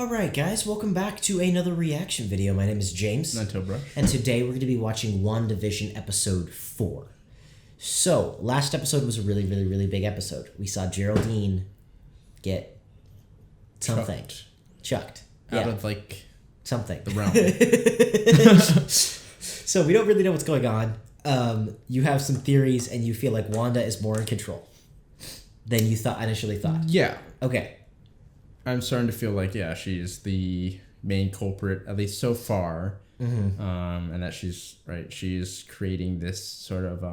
Alright guys, welcome back to another reaction video. My name is James. Ninetailedbrish. And today we're going to be watching WandaVision episode 4. So, last episode was a really big episode. We saw Geraldine get something. Chucked. Out of, like... something. The realm. So, we don't really know what's going on. You have some theories and you feel like Wanda is more in control than you initially thought. Yeah. Okay. I'm starting to feel like, yeah, she's the main culprit, at least so far. Mm-hmm. And that she's creating this sort of, what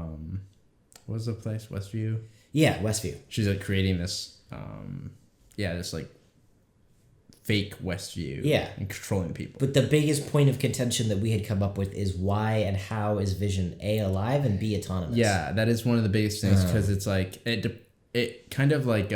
was the place? Westview? Yeah, Westview. She's like creating this, this like fake Westview. Yeah. And controlling people. But the biggest point of contention that we had come up with is why and how is Vision A, alive, and B, autonomous? Yeah, that is one of the biggest things because it's like, it kind of like,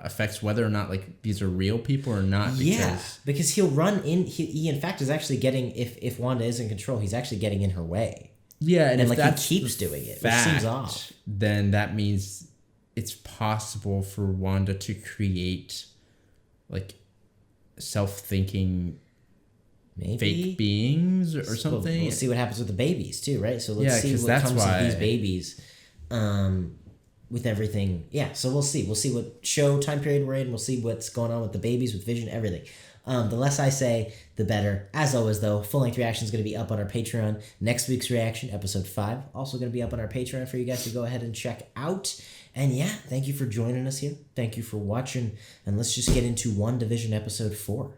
affects whether or not like these are real people or not. Because he'll run in. He in fact is actually getting, if Wanda is in control, he's actually getting in her way. Yeah, and if like that's he keeps doing it, fact, which seems off. Then that means it's possible for Wanda to create like self-thinking fake beings or something. We'll see what happens with the babies too, right? So let's see what comes of these babies. With everything, yeah, so we'll see what time period we're in, we'll see what's going on with the babies, with Vision, everything. The less I say, the better. As always though, full-length reaction is going to be up on our Patreon. Next week's reaction, episode 5, also going to be up on our Patreon for you guys to go ahead and check out. And yeah, thank you for joining us here, thank you for watching, and let's just get into WandaVision episode 4.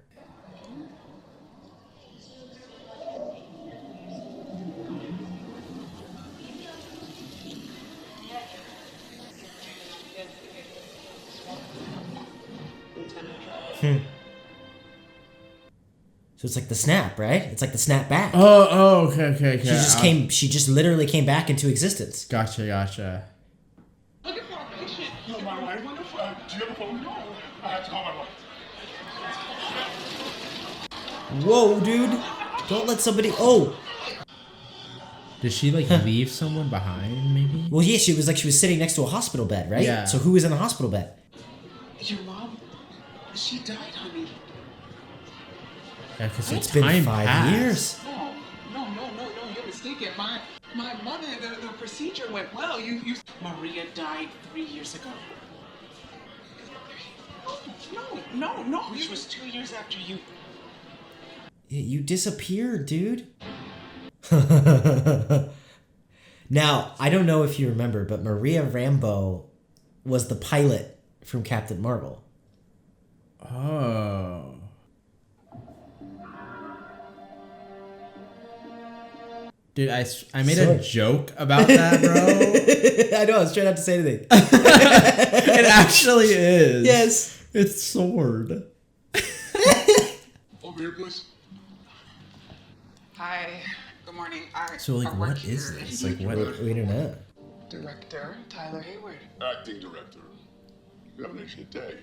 So it's like the snap, right? It's like the snap back. Okay. She just literally came back into existence. Gotcha. Look at my patient. No, my wife on the phone. Do you have a phone? No. I have to call my wife. Whoa, dude. Don't let somebody... Oh. Did she like leave someone behind maybe? Well, yeah, she was sitting next to a hospital bed, right? Yeah. So who was in the hospital bed? Your mom? She died, honey. Yeah, because It's been 5 years. No, you're mistaken. My mother, the procedure went well. Maria died 3 years ago. No. Which was 2 years after you. Yeah, you disappeared, dude. Now, I don't know if you remember, but Maria Rambeau was the pilot from Captain Marvel. Oh. Dude, I made a joke about that, bro. I know, I was trying not to say anything. It actually is. Yes. It's Sword. Over here, please. Hi. Good morning. So, like, what is this? Like, what? We don't know. Director Tyler Hayward. Acting director. You have an excellent day.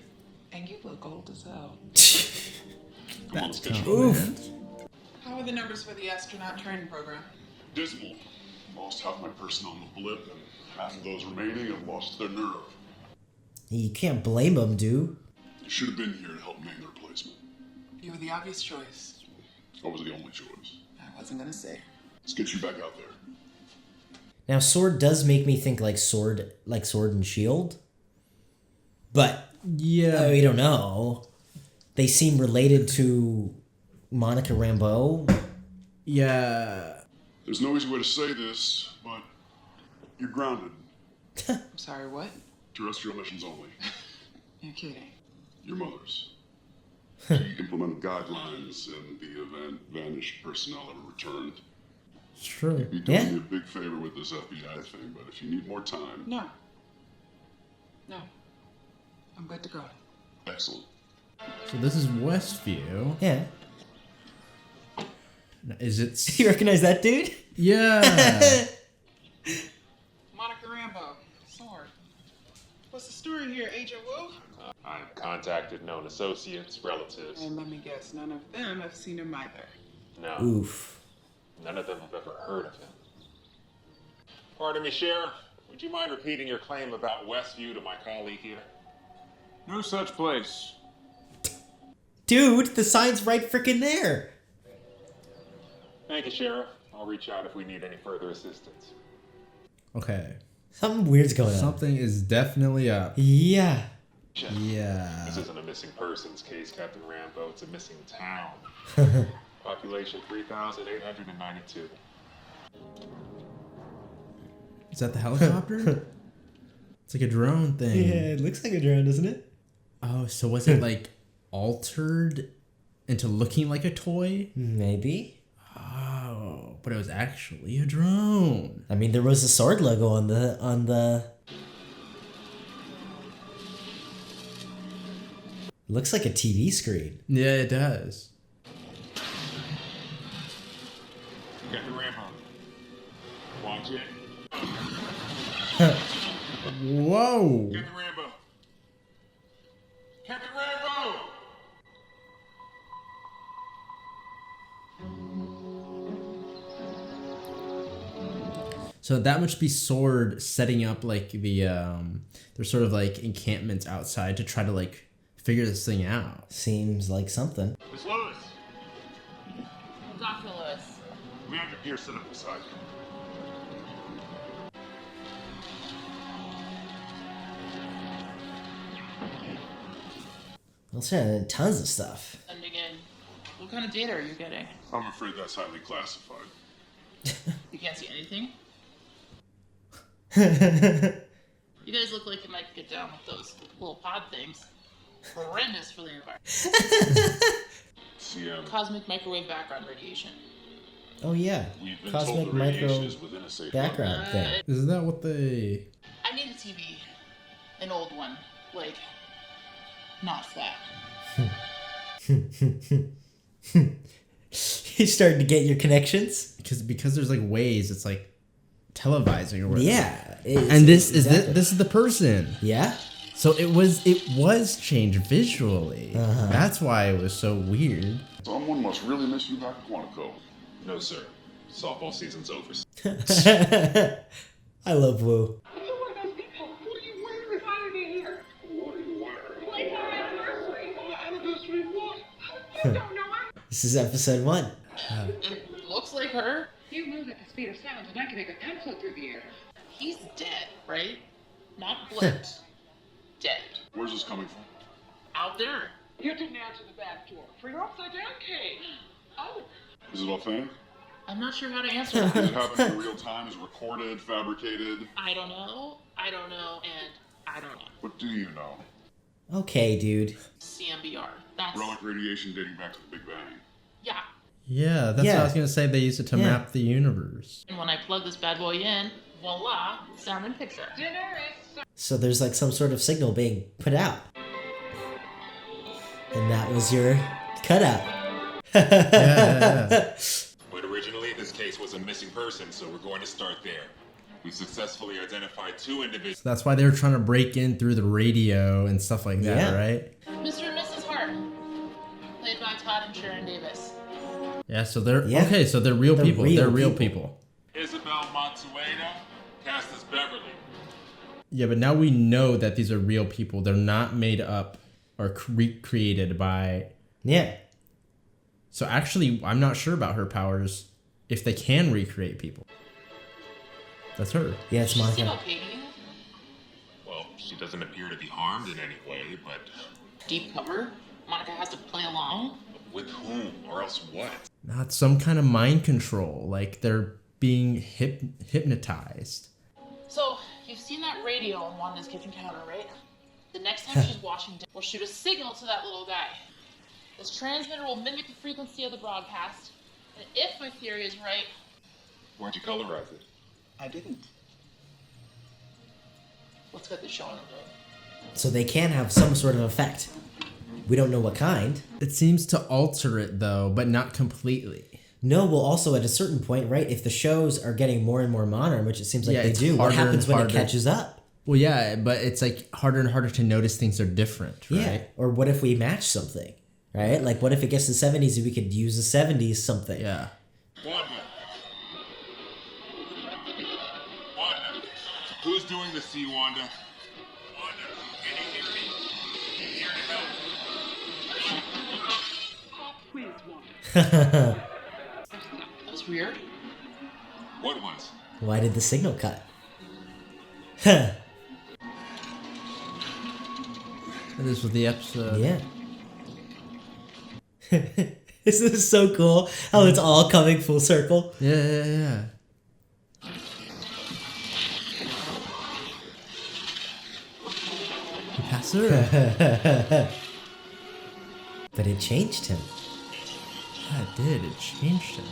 And you look old as hell. That's tough. Oof. How are the numbers for the astronaut training program? Dismal. Lost half my personnel on the blip, and half of those remaining have lost their nerve. You can't blame them, dude. You should have been here to help me in the replacement. You were the obvious choice. I was the only choice. I wasn't gonna say. Let's get you back out there. Now, Sword does make me think like Sword and Shield. But Yeah. we don't know. They seem related to Monica Rambeau. Yeah. There's no easy way to say this, but you're grounded. I'm sorry, what? Terrestrial missions only. You're kidding. Your mother's. She implemented guidelines in the event vanished personnel ever returned. It's true. You're doing me a big favor with this FBI thing, but if you need more time... No. I'm good to go. Excellent. So this is Westview. Yeah. Is it? You recognize that dude? Yeah. Monica Rambeau. Sword. What's the story here, Agent Wu? I've contacted known associates, relatives. And let me guess, none of them have seen him either. No, Oof. none of them have ever heard of him. Pardon me, Sheriff. Would you mind repeating your claim about Westview to my colleague here? No such place. Dude, the sign's right freaking there. Thank you, Sheriff. I'll reach out if we need any further assistance. Okay. Something weird's going on. Something is definitely up. Yeah. Yeah. This isn't a missing persons case, Captain Rambeau. It's a missing town. Population 3,892. Is that the helicopter? It's like a drone thing. Yeah, it looks like a drone, doesn't it? Oh, so was it like altered into looking like a toy? Maybe. Oh, but it was actually a drone. I mean, there was a sword logo on the. Looks like a TV screen. Yeah, it does. Captain Rambeau. Want it? Whoa. Captain Rambeau. Captain Rambeau! So that must be Sword setting up like the there's sort of like encampments outside to try to like figure this thing out. Seems like something. Miss Lewis, Dr. Lewis. we have your Cinema beside you. Let's have tons of stuff. And again, what kind of data are you getting? I'm afraid that's highly classified. You can't see anything? You guys look like you might get down with those little pod things. Horrendous for the environment. Cosmic microwave background radiation. Oh yeah, We've been cosmic told the micro radiation is within a safe background thing. Isn't that what they... I need a TV. An old one. Like, not flat. You starting to get your connections? Because there's like ways it's like televising or whatever. Yeah. And this is the person. Yeah. So it was changed visually. That's why it was so weird. Someone must really miss you back at Quantico. No, sir. Softball season's over. I love Wu. You're one of those people. What are you wearing? Why are they here? What are you wearing? Like our anniversary. Anniversary of what? You don't know. This is episode 1. It looks like her. You move at the speed of sound and I can make a pencil through the air. He's dead, right? Not blipped. Dead. Where's this coming from? Out there. You didn't answer the back door for your upside down cage. Oh. Is it authentic? I'm not sure how to answer Is that. it happening in real time? Is it recorded, fabricated? I don't know, and I don't know. What do you know? Okay, dude. CMBR. That's... Relic radiation dating back to the Big Bang. Yeah. Yeah, that's what I was gonna say. They used it to map the universe. And when I plug this bad boy in, voila, sound and picture. Dinner is... So there's like some sort of signal being put out. And that was your cutout. Yeah. But originally, this case was a missing person, so we're going to start there. We successfully identified 2 individuals. So that's why they were trying to break in through the radio and stuff like that, right? Mr. and Mrs. Hart, played by Todd and Sharon Davis. Yeah, so they're okay. So they're real people. They're real people. Isabel Montueda, cast as Beverly. Yeah, but now we know that these are real people. They're not made up or created by... Yeah. So actually, I'm not sure about her powers if they can recreate people. That's her. Yeah, it's Monica. She's okay, Well, she doesn't appear to be harmed in any way, but... deep cover. Monica has to play along. With whom? Or else what? Not some kind of mind control. Like they're being hypnotized. So, you've seen that radio on Wanda's kitchen counter, right? The next time she's washing dishes, we'll shoot a signal to that little guy. This transmitter will mimic the frequency of the broadcast, and if my theory is right... Why'd you colorize it? I didn't. Let's get this show on the road. So they can have some sort of effect. We don't know what kind. It seems to alter it though, but not completely. No, well, also at a certain point, right? If the shows are getting more and more modern, which it seems like they do, what happens when it catches up? Well, yeah, but it's like harder and harder to notice things are different, right? Yeah. Or what if we match something, right? Like, what if it gets to the 70s and we could use the 70s something? Yeah. Wanda. Who's doing the C, Wanda? Wanda, can you hear me? Here to help. That was weird. What was? Why did the signal cut? And this was the episode. Yeah. This is so cool how it's all coming full circle. Yeah. Pass her. But it changed him. Yeah, it did. It changed him.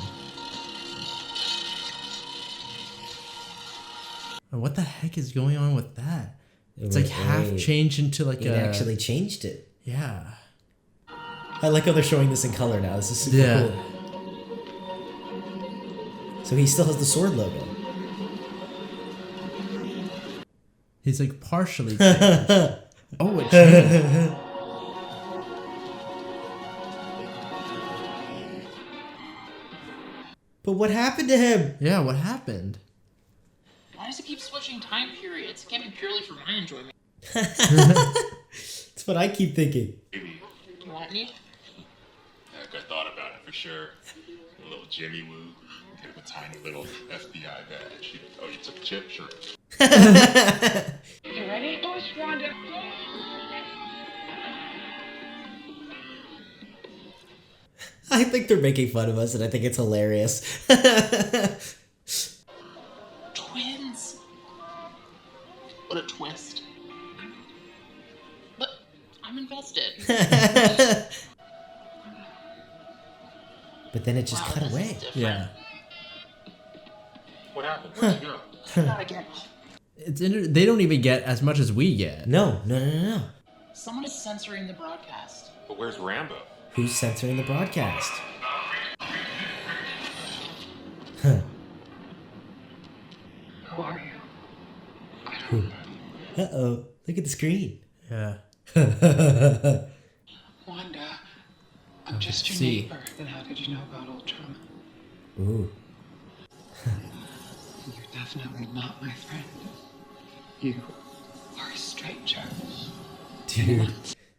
And what the heck is going on with that? It's like half changed into like it actually changed it. Yeah. I like how they're showing this in color now. This is super cool. So he still has the sword logo. He's like partially changed. Oh, it changed. But what happened to him? Yeah, what happened? Why does it keep switching time periods? It can't be purely for my enjoyment. That's what I keep thinking. Maybe. You want me? Heck, I thought about it for sure. A little Jimmy Woo. Get him a tiny little FBI badge. Oh, you took a chip? Sure. You ready? Push, Wanda. I think they're making fun of us, and I think it's hilarious. Twins. What a twist. But I'm invested. But then it just cut away. Yeah. What happened? Where'd you go? Not again. They don't even get as much as we get. No. Someone is censoring the broadcast. But where's Rambeau? Who's censoring the broadcast? Who are you? I don't know. Uh-oh. Look at the screen. Yeah. Wanda, I'm just your See. neighbor. Then how did you know about Ultron? Ooh. You're definitely not my friend. You are a stranger. Dude,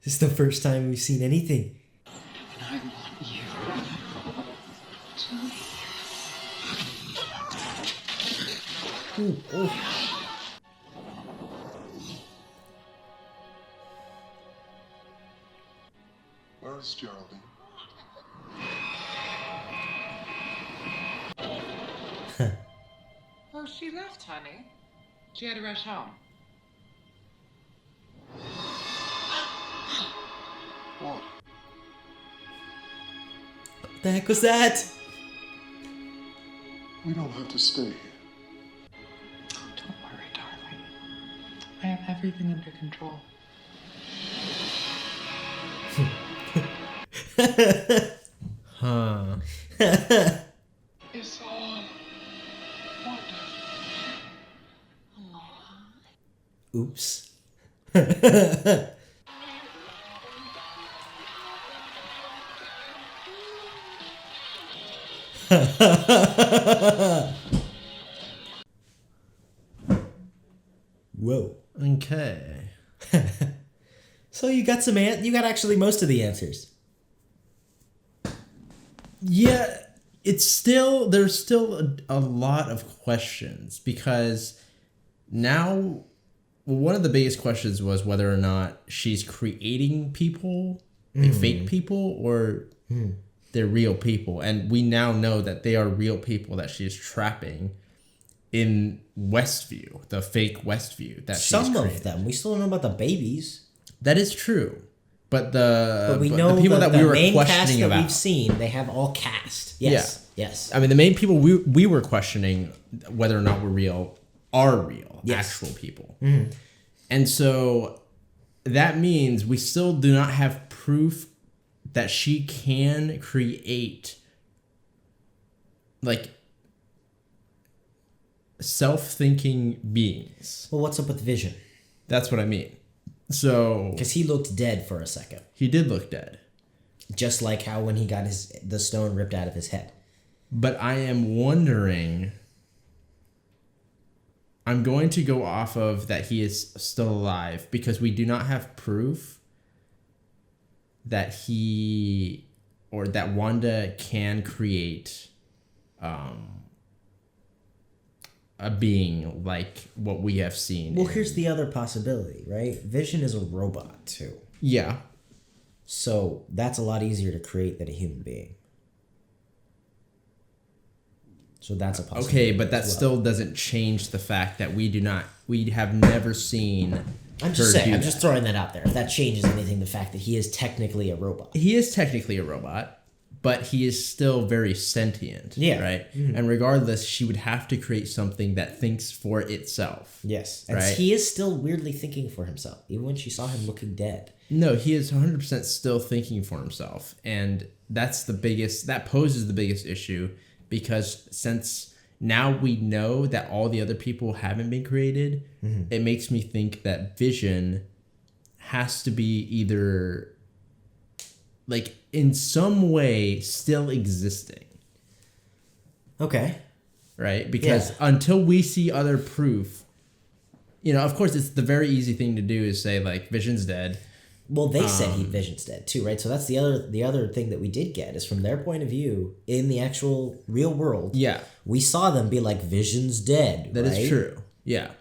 this is the first time we've seen anything. And I want you to... Ooh, oh. Where is Geraldine? Oh, she left, honey. She had to rush home. What? What the heck was that? We don't have to stay here. Don't worry, darling. I have everything under control. Huh. It's all Wanda. Oops. Whoa. Okay. So you got you got actually most of the answers. Yeah, there's still a lot of questions because now one of the biggest questions was whether or not she's creating people, like fake people, or they're real people. And we now know that they are real people that she is trapping in Westview, the fake Westview that she's Some created. of them. We still don't know about the babies. That is true. But we know the people that we were main questioning cast that about, we've seen, they have all cast. Yes. Yeah. Yes. I mean, the main people we were questioning whether or not we're real are real, actual people. Mm-hmm. And so that means we still do not have proof that she can create like self-thinking beings. Well, what's up with Vision? That's what I mean. So Because he looked dead for a second. he did look dead. Just like how when he got the stone ripped out of his head. But I am wondering, I'm going to go off of that he is still alive because we do not have proof that he or that Wanda can create a being like what we have seen. Well, here's the other possibility, right? Vision is a robot too. Yeah. So that's a lot easier to create than a human being. So that's a possibility. Okay, but that still doesn't change the fact that we have never seen. I'm just saying, I'm just throwing that out there. If that changes anything, the fact that he is technically a robot. He is technically a robot, but he is still very sentient. Yeah. Right? Mm-hmm. And regardless, she would have to create something that thinks for itself. Yes. And right? He is still weirdly thinking for himself, even when she saw him looking dead. No, he is 100% still thinking for himself. And that poses the biggest issue, because since now we know that all the other people haven't been created, it makes me think that Vision has to be either, like, in some way still existing. Okay. Right? Because until we see other proof, of course, it's the very easy thing to do is say, like, Vision's dead. Well, they said Vision's dead too, right? So that's the other thing that we did get is from their point of view in the actual real world. Yeah, we saw them be like, Vision's dead. That is true. Yeah.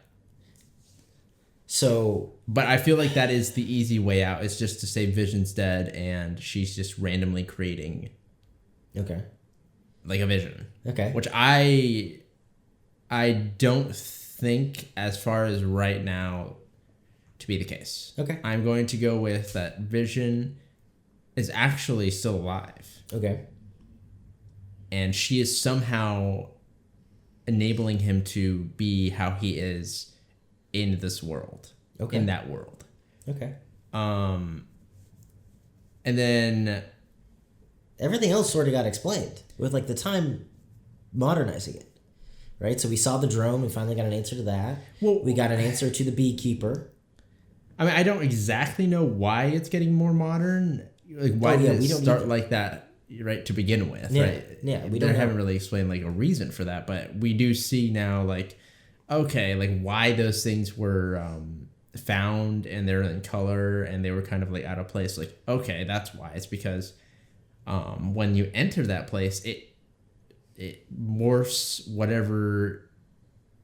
So, but I feel like that is the easy way out. Is just to say Vision's dead and she's just randomly creating. Okay. Like a Vision. Okay. Which I don't think, as far as right now, to be the case. Okay. I'm going to go with that Vision is actually still alive. Okay. And she is somehow enabling him to be how he is in this world. Okay. In that world. Okay. And then everything else sort of got explained with, like, the time modernizing it. Right? So we saw the drone, we finally got an answer to that. Well, we got an answer to the beekeeper. I mean, I don't exactly know why it's getting more modern. Like, why did it start like that, right, to begin with, right? Yeah, they haven't really explained, like, a reason for that, but we do see now, like, okay, like, why those things were found, and they're in color, and they were kind of, like, out of place. Like, okay, that's why. It's because when you enter that place, it morphs whatever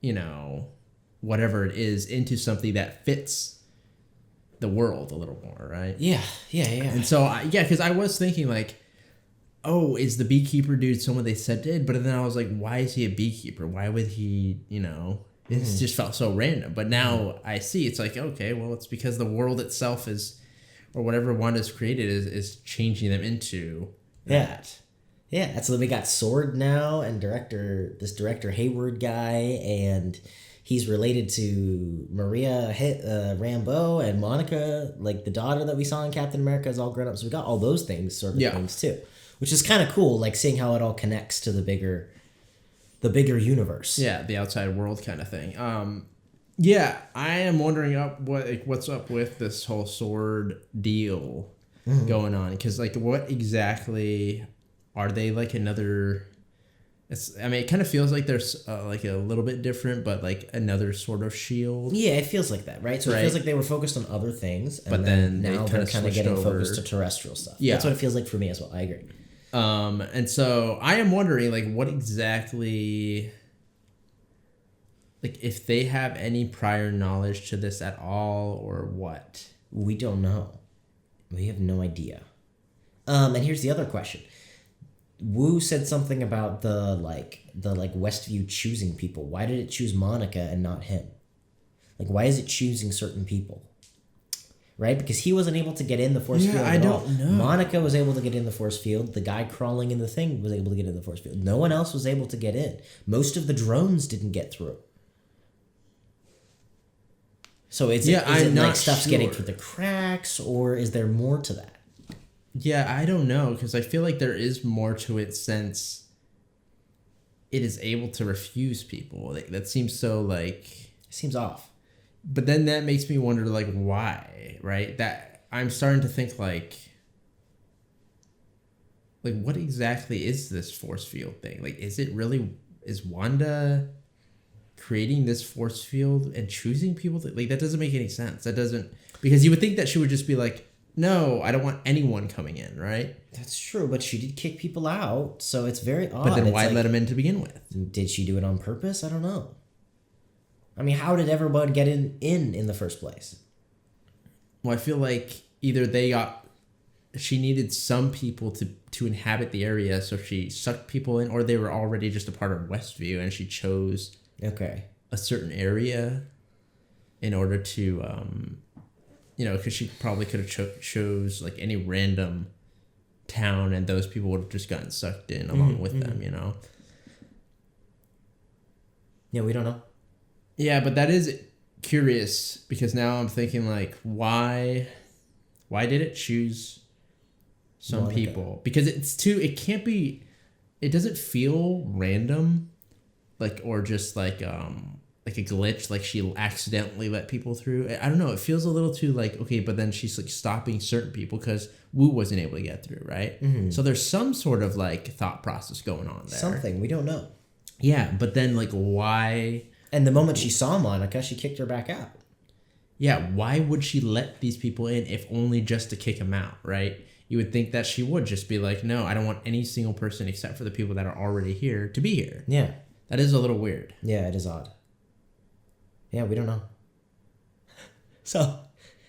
it is into something that fits the world a little more, right? Yeah. And so, because I was thinking, like, oh, is the beekeeper dude someone they said did? But then I was like, why is he a beekeeper? Why would he, it just felt so random. But now I see, it's like, okay, well, it's because the world itself is, or whatever Wanda's created is changing them into that. Yeah, so then we got Sword now, and director Hayward guy, and he's related to Maria Rambeau and Monica, like the daughter that we saw in Captain America is all grown up. So we got all those things things too, which is kind of cool, like seeing how it all connects to the bigger universe. Yeah, the outside world kind of thing. Yeah, I am wondering what's up with this whole Sword deal going on, because, like, what exactly are they, like, another? It kind of feels like there's like a little bit different, but like another sort of shield. Yeah, it feels like that, right? So it feels like they were focused on other things, and then now they're kind of getting focused to terrestrial stuff. Yeah, that's what it feels like for me as well. I agree. And so I am wondering, like, what exactly, like, if they have any prior knowledge to this at all, or what? We don't know. We have no idea. And here's the other question. Wu said something about the Westview choosing people. Why did it choose Monica and not him? Like, why is it choosing certain people? Right? Because he wasn't able to get in the force field at all. I don't know. Monica was able to get in the force field. The guy crawling in the thing was able to get in the force field. No one else was able to get in. Most of the drones didn't get through. So is it like stuff's getting through the cracks, or is there more to that? Yeah, I don't know, because I feel like there is more to it, since it is able to refuse people. Like, that seems so, like... It seems off. But then that makes me wonder, like, why, right? That I'm starting to think, like, what exactly is this force field thing? Like, is Wanda creating this force field and choosing people? Like, that doesn't make any sense. That doesn't... Because you would think that she would just be like, no, I don't want anyone coming in, right? That's true, but she did kick people out, so it's very odd. But then why let them in to begin with? Did she do it on purpose? I don't know. I mean, how did everyone get in the first place? Well, I feel like either she needed some people to inhabit the area, so she sucked people in, or they were already just a part of Westview, and she chose a certain area in order to, because she probably could have chose like any random town, and those people would have just gotten sucked in along with them, Yeah, we don't know. Yeah, but that is curious, because now I'm thinking like, why did it choose some people? Because it doesn't feel random, like, or just like a glitch, like she accidentally let people through. I don't know, it feels a little too like, okay, but then she's like stopping certain people because Wu wasn't able to get through, right? So there's some sort of like thought process going on there. Something, we don't know. Yeah, but then like why? And the moment she saw Monica, she kicked her back out. Yeah, why would she let these people in if only just to kick them out, right? You would think that she would just be like, no, I don't want any single person except for the people that are already here to be here. Yeah. That is a little weird. Yeah, it is odd. Yeah, we don't know. So,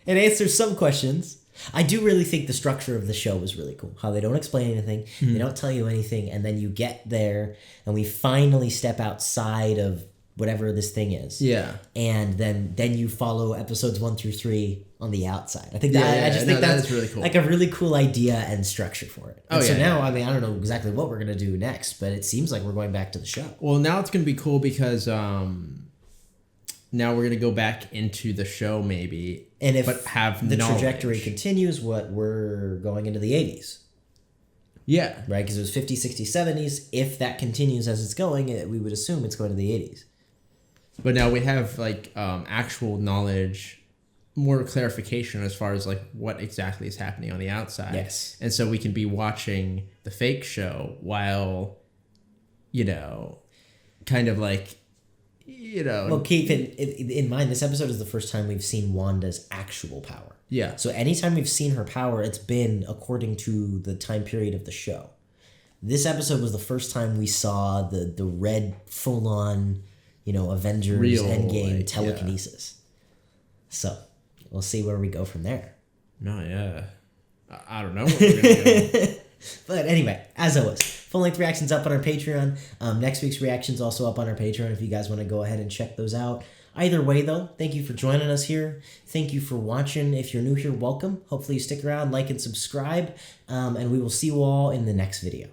it answers some questions. I do really think the structure of the show was really cool. How they don't explain anything, they don't tell you anything, and then you get there, and we finally step outside of whatever this thing is. Yeah. And then you follow episodes 1 through 3 on the outside. I think that's really cool. Like a really cool idea and structure for it. And now, I mean, I don't know exactly what we're going to do next, but it seems like we're going back to the show. Well, now it's going to be cool because now we're going to go back into the show maybe. And if the trajectory continues, we're going into the 80s. Yeah. Right? Because it was 50s, 60s, 70s. If that continues as it's going, we would assume it's going to the 80s. But now we have like actual knowledge, more clarification as far as like what exactly is happening on the outside. Yes. And so we can be watching the fake show while, kind of like, Well, keep in mind, this episode is the first time we've seen Wanda's actual power. Yeah. So anytime we've seen her power, it's been according to the time period of the show. This episode was the first time we saw the red full-on, Avengers Endgame telekinesis. Yeah. So we'll see where we go from there. No, yeah. I don't know where we're going to go. But anyway, as always, full-length reactions up on our Patreon. Next week's reactions also up on our Patreon if you guys want to go ahead and check those out. Either way, though, thank you for joining us here. Thank you for watching. If you're new here, welcome. Hopefully you stick around, like, and subscribe. And we will see you all in the next video.